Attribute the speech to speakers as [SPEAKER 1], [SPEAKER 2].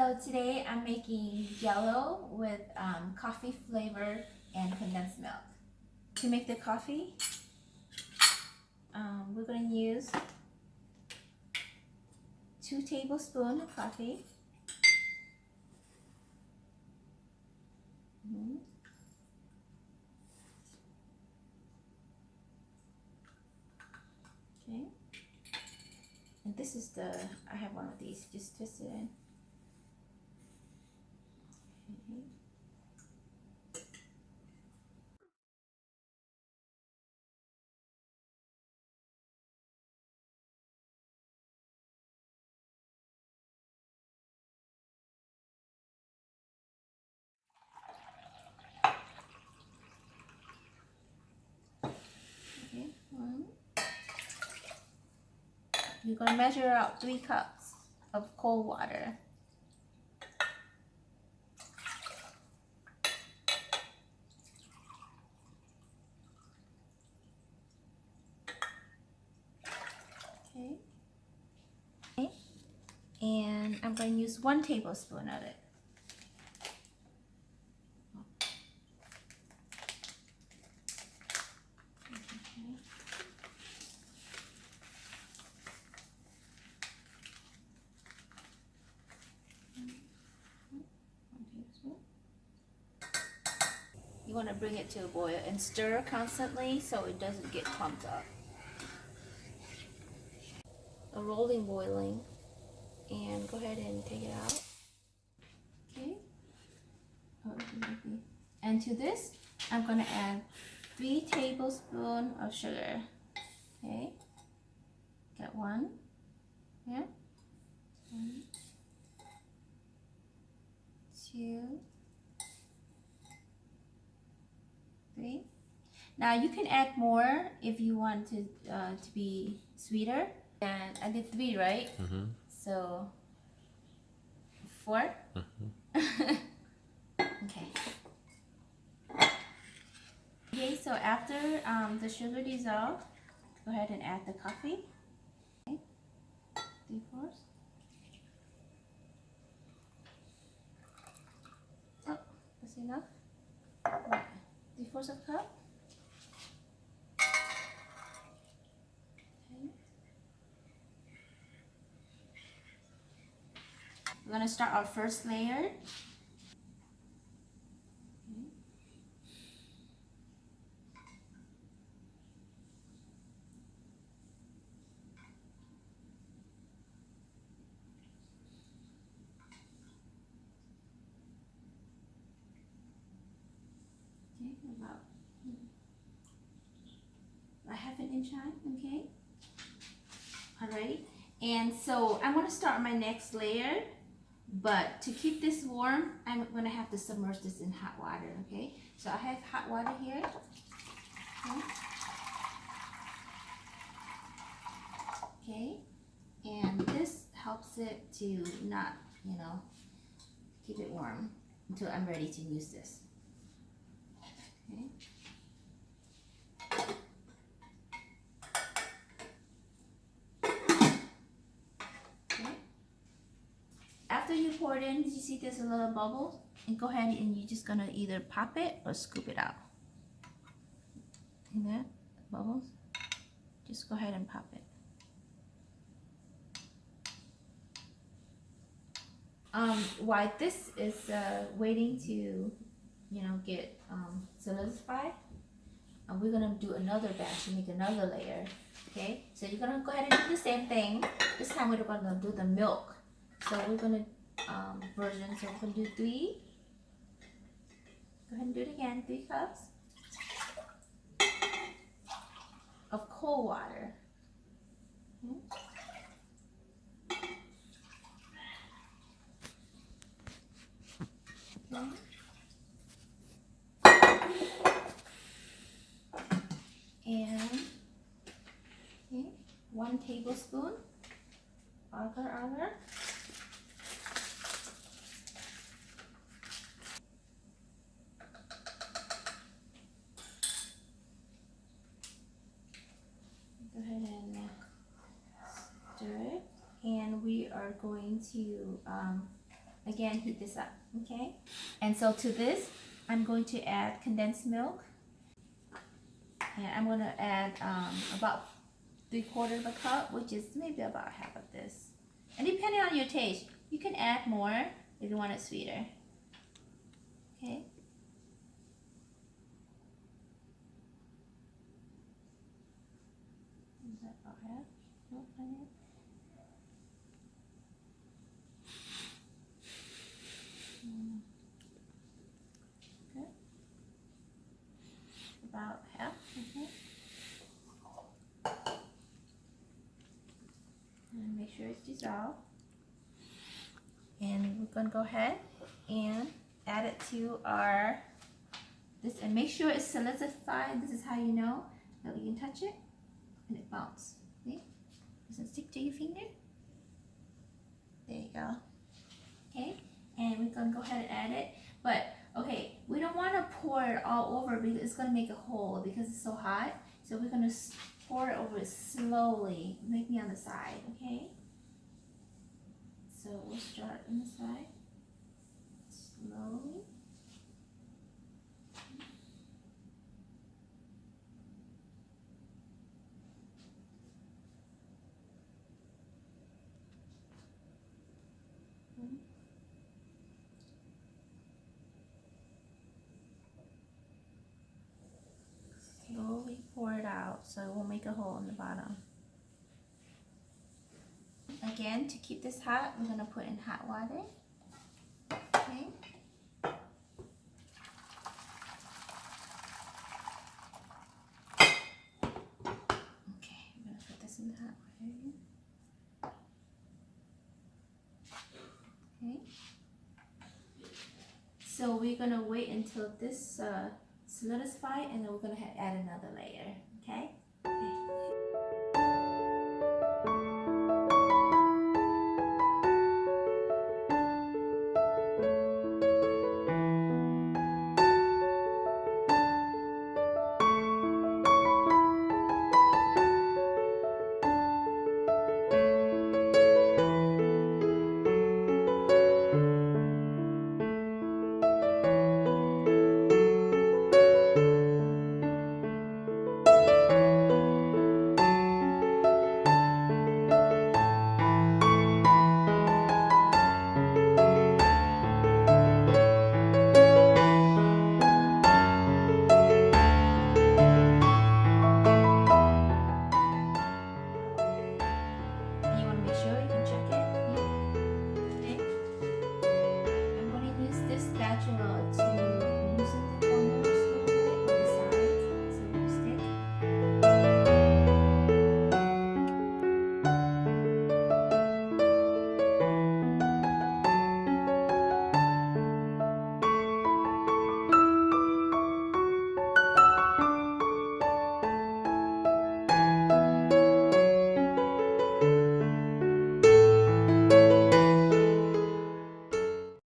[SPEAKER 1] So today I'm making Jello with coffee flavor and condensed milk. To make the coffee, we're going to use 2 tablespoons of coffee. Okay. And this is I have one of these, just twist it in. Okay. Okay, one. You're going to measure out 3 cups of cold water. Okay. Okay. And I'm going to use 1 tablespoon of it. You want to bring it to a boil and stir constantly so it doesn't get clumped up. A rolling boiling, and go ahead and take it out. Okay. And to this, I'm going to add 3 tablespoons of sugar. Okay. Got 1. Yeah. 1, 2, 3. Now you can add more if you want to be sweeter. And I did 3, right?
[SPEAKER 2] Mm-hmm.
[SPEAKER 1] So 4.
[SPEAKER 2] Mm-hmm.
[SPEAKER 1] Okay. Okay. So after the sugar dissolved, go ahead and add the coffee. Okay. 3/4. Oh, that's enough. 3/4 of cup. Okay. We're gonna start our first layer. Okay, about a ½ inch high. Okay. Alright. And so I'm gonna start my next layer, but to keep this warm, I'm gonna have to submerge this in hot water. Okay. So I have hot water here. Okay. And this helps it to not, keep it warm until I'm ready to use this. Okay. Okay. After you pour it in, you see there's a little bubble? And go ahead and you're just gonna either pop it or scoop it out. See that? Bubbles? Just go ahead and pop it. While this is waiting to, get solidified, we're gonna do another batch to make another layer. Okay, so you're gonna go ahead and do the same thing. This time we're gonna do the milk. So we're gonna version. So we're gonna do 3. Go ahead and do it again. 3 cups of cold water. Okay. And 1 tablespoon agar. Go ahead and stir it, and we are going to again, heat this up, okay? And so to this, I'm going to add condensed milk. And I'm going to add about 3/4 of a cup, which is maybe about half of this. And depending on your taste, you can add more if you want it sweeter. Okay. Is that about half? Nope, not yet. Okay. About half. Okay. And make sure it's dissolved. And we're gonna go ahead and add it to our this, and make sure it's solidified. This is how you know that you can touch it and it bounces. See? Doesn't stick to your finger. There you go. Okay, and we're gonna go ahead and add it. But okay, we don't want to pour it all over because it's gonna make a hole because it's so hot. So we're gonna pour it over slowly, maybe on the side. Okay. So we'll start on the side, slowly. Slowly pour it out so it won't make a hole in the bottom. Again, to keep this hot, we're gonna put in hot water. Okay. Okay, I'm gonna put this in the hot water. Okay. So we're gonna wait until this solidifies, and then we're gonna add another layer. Okay.